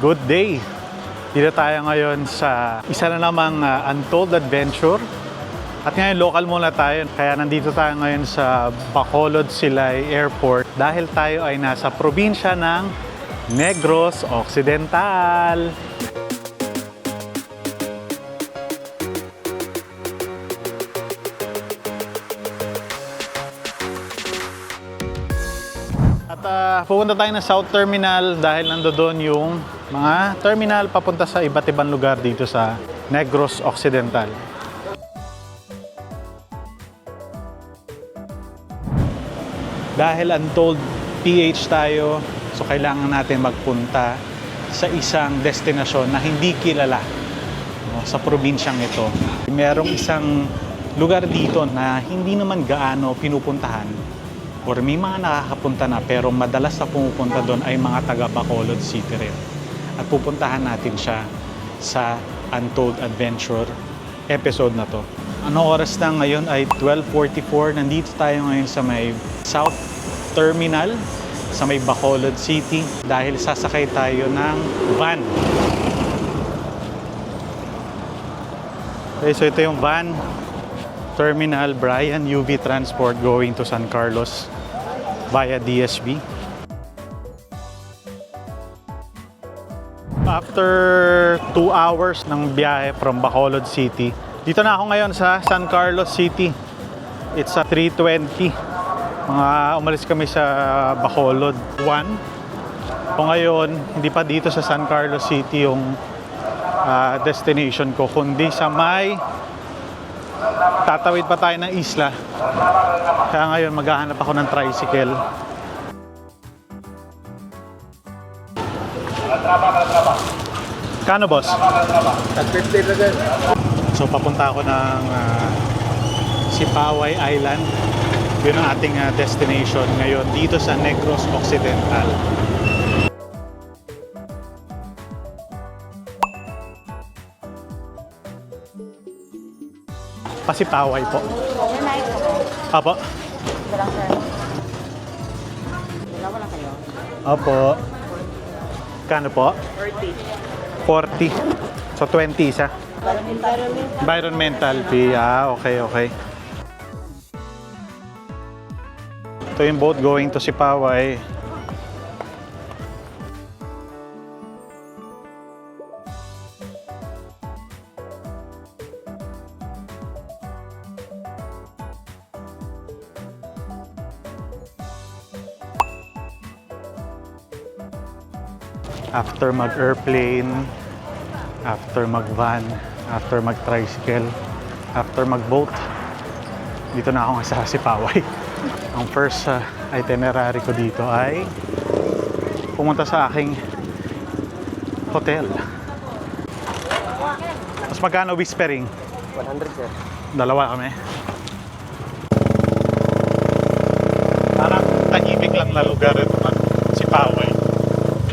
good day! Dito tayo ngayon sa isa na namang Untold Adventure. At ngayon local muna tayo, kaya nandito tayo ngayon sa Bacolod Silay Airport dahil tayo ay nasa probinsya ng Negros Occidental. At pupunta tayo ng South Terminal dahil nandoon yung mga terminal papunta sa iba't ibang lugar dito sa Negros Occidental. Dahil Untold PH tayo, so kailangan natin magpunta sa isang destinasyon na hindi kilala sa probinsyang ito. Merong isang lugar dito na hindi naman gaano pinupuntahan or may mga nakakapunta na pero madalas na pumupunta doon ay mga taga Bacolod City rin. At pupuntahan natin siya sa Untold Adventure episode na to. Ano oras na ngayon ay 12:44. Nandito tayo ngayon sa may South Terminal sa may Bacolod City dahil sasakay tayo ng van. Okay, so ito yung van. Terminal Brian UV Transport going to San Carlos via DSB. After 2 hours ng biyahe from Bacolod City, dito na ako ngayon sa San Carlos City. It's 3:20. Umalis kami sa Bacolod 1. O ngayon, hindi pa dito sa San Carlos City yung destination ko, kundi sa may tatawid pa tayo ng isla. Kaya ngayon maghahanap ako ng tricycle. Kano, boss? At 50 na din. So papunta ako ng Sipaway Island. Yun ang ating destination ngayon dito sa Negros Occidental. Pasipaway po. Apo. Wala kayo. Apo. Kano po? 40. So 20 isa. Environmental fee. Okay, okay. Ito yung boat going to Sipaway. After mag-airplane, after mag-van, after mag-tricycle, after mag-boat, dito na ako nga sa Sipaway. Ang first itinerary ko dito ay pumunta sa aking hotel. Mas magkano whispering? 100, sir. Dalawa kami. Parang tahimik lang na lugar ito, Sipaway.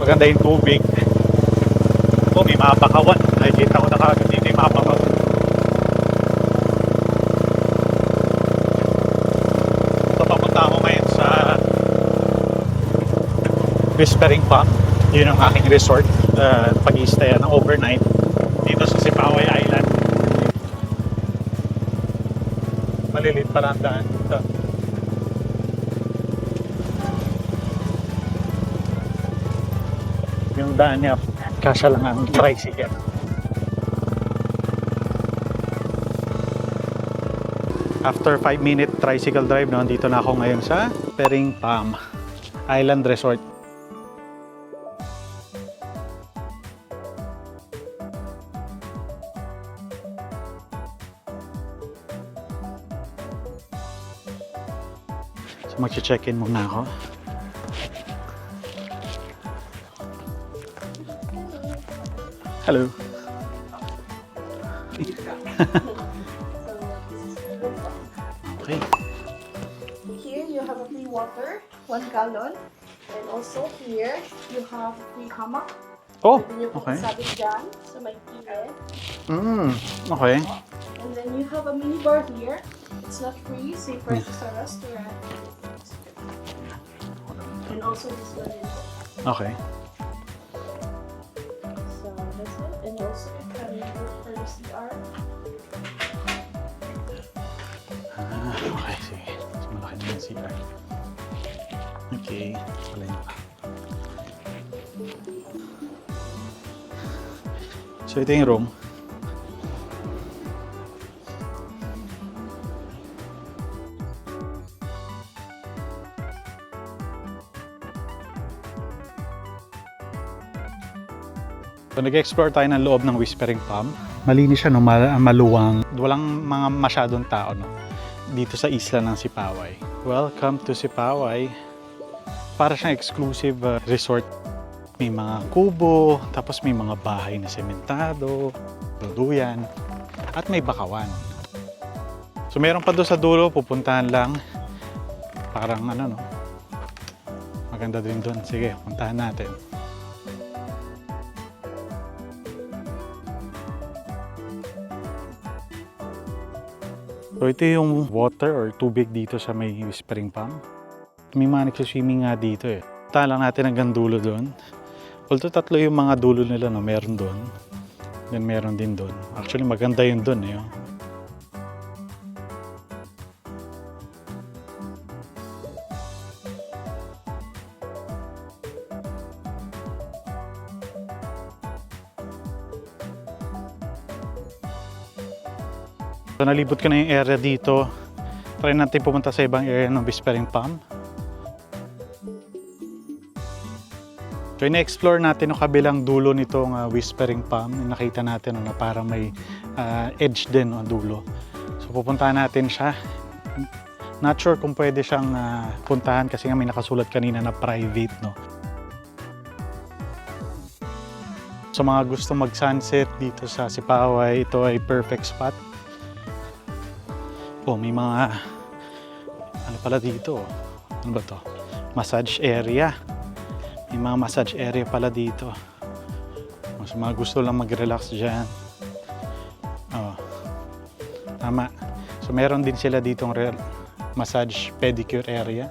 Maganda yung tubig. Ito, may mga bakawan. Nakikita ko na kagad dito yung mga bakawan. So, papunta ako ngayon sa Whispering Palm. Yun ang aking resort. Pag-i-stay ng overnight dito sa Sipaway Island. Malilit pa lang daan dito. Yung daan niya, kasya lang ang tricycle. After 5-minute tricycle drive, nandito na ako ngayon sa Whispering Palm Island Resort. So mag-check-in muna ako. Hello. Okay. Here you have a free water, 1 gallon. And also here you have free hammock. Oh, Pwede niyo po okay. sabit dyan sa may kilid. Okay. And then you have a mini bar here. It's not free, same price as a restaurant. And also this one is Okay. CR. Okay. Wala yun. So ito yung room. So nag-explore tayo ng loob ng Whispering Palm. Malinis siya, no? Maluwang. Walang mga masyadong tao, no? Dito sa isla ng Sipaway. Welcome to Sipaway. Para siyang exclusive resort. May mga kubo, tapos may mga bahay na sementado, duduyan, at may bakawan. So meron pa doon sa dulo, pupuntahan lang. Parang ano, no? Maganda din doon. Sige, puntahan natin. So ito yung water or tubig dito sa may Whispering Palm. May mga nagsiswimming nga dito eh. Punta lang natin hanggang dulo doon. Although tatlo yung mga dulo nila, no? Meron doon. Then meron din doon. Actually maganda yun doon eh. Oh. So nalibot ko na yung area dito. Try natin pumunta sa ibang area ng Whispering Palm. So ina-explore natin yung kabilang dulo nitong Whispering Palm. Nakita natin na parang may edge din ang dulo. So pupuntahan natin siya. Not sure kung pwede siyang puntahan kasi nga may nakasulat kanina na private, no? So mga gusto mag-sunset dito sa Sipaway, ito ay perfect spot. Oh, may mga ano pala dito? Ano ba to? Massage area. May mga massage area pala dito. So, mga gusto lang mag-relax dyan. Oh. Tama. So meron din sila ditong massage pedicure area.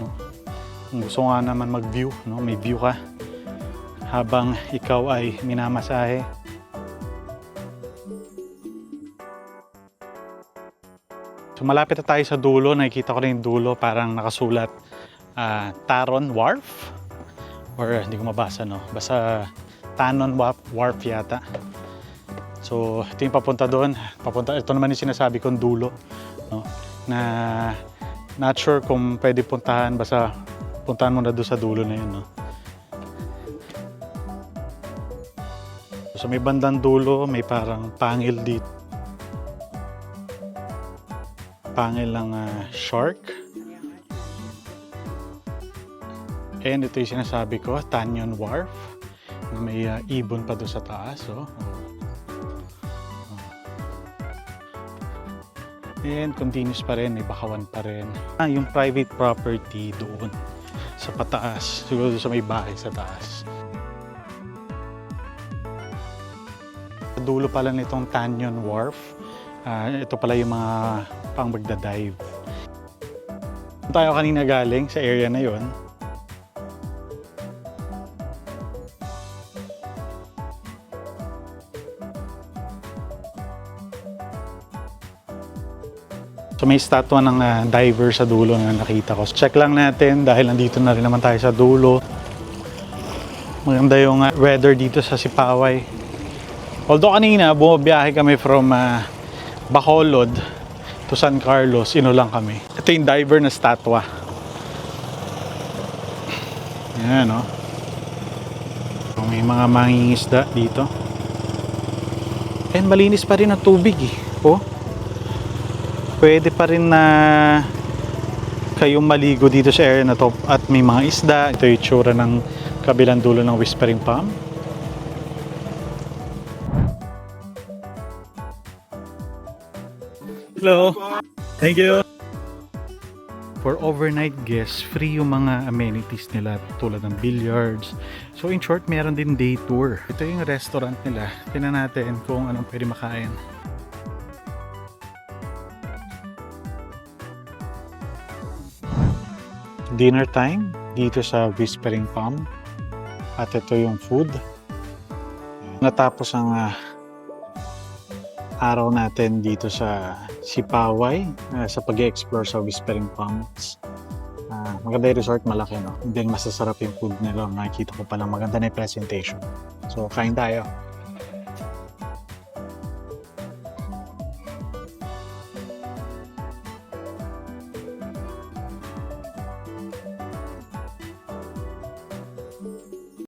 No? Kung gusto nga naman mag-view, no? May view ka habang ikaw ay minamasahe. So malapit na tayo sa dulo, nakikita ko na yung dulo, parang nakasulat Taron Wharf or hindi ko mabasa, no? Basta Tanon Wharf yata. So ito yung papunta doon. Ito naman yung sinasabi kong dulo, no? Na not sure kung pwede puntahan, basta puntahan mo na doon sa dulo na yun, no? So may bandang dulo, may parang pangil dito. Pangil ng shark. And ito yung sinasabi ko, Tanyon Wharf. May ibon pa doon sa taas. Oh. And continuous pa rin, may bakawan pa rin. Yung private property doon sa pataas. Siguro sa may bahay sa taas. Sa dulo pala nitong Tanyon Wharf. Ito pala yung mga pang magdadive. Tayo kanina galing sa area na yon. So may statwa ng diver sa dulo na nakita ko. Check lang natin dahil nandito na rin naman tayo sa dulo. Maganda yung weather dito sa Sipaway. Although kanina bumabiyahe kami from Bacolod to San Carlos, lang kami. Ito yung diver na statwa. Yan, no? May mga mangingisda dito. And malinis pa rin ang tubig, eh. Oh. Pwede pa rin na kayong maligo dito sa area na to at may mga isda. Ito yung itsura ng kabilang dulo ng Whispering Palm. Hello. Thank you. For overnight guests, free yung mga amenities nila tulad ng billiards. So in short, meron din day tour. Ito yung restaurant nila. Tingnan natin kung anong pwede makain. Dinner time dito sa Whispering Palm. At ito yung food. Natapos ang araw natin dito sa si Paway sa pag-explore sa Whispering Palms. Maganda yung resort, malaki, no? Hindi masasarap yung food nila. Nakikita ko palang maganda na yung presentation. So, kain tayo.